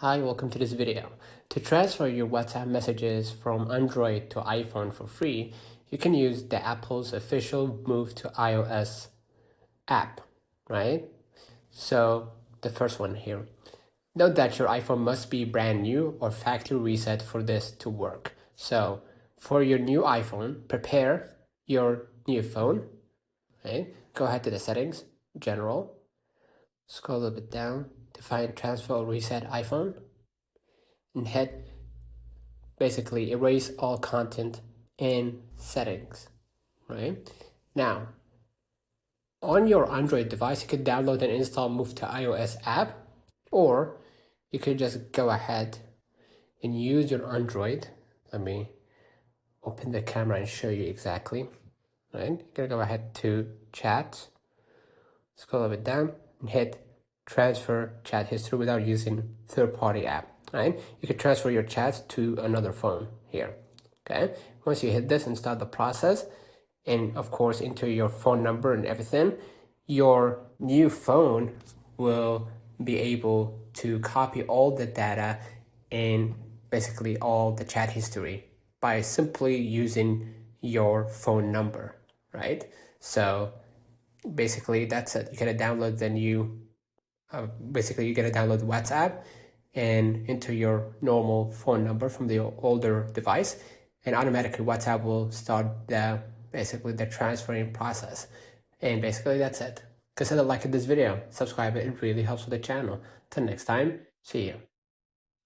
Hi, welcome to this video. To transfer your WhatsApp messages from Android to iPhone for free, you can use the Apple's official Move to iOS app, right? So the first one here. Note that your iPhone must be brand new or factory reset for this to work. So for your new iPhone, prepare your new phone, right? Go ahead to the settings, general, scroll a little bit down to find transfer or reset iPhone, and hit basically erase all content in settings, right? Now, on your Android device, you could download and install Move to iOS app, or you could just go ahead and use your Android. Let me open the camera and show you exactly, right? You're gonna go ahead to chat, scroll a bit down, and hit transfer chat history without using third-party app, right? You could transfer your chats to another phone here, okay? Once you hit this and start the process, and of course enter your phone number and everything, your new phone will be able to copy all the data and basically all the chat history by simply using your phone number, right? So basically that's it. You're gonna download the new basically you're gonna download WhatsApp and enter your normal phone number from the older device, and automatically WhatsApp will start the basically the transferring process. And basically that's it. Consider liking this video, subscribe, it really helps with the channel. Till next time, see you.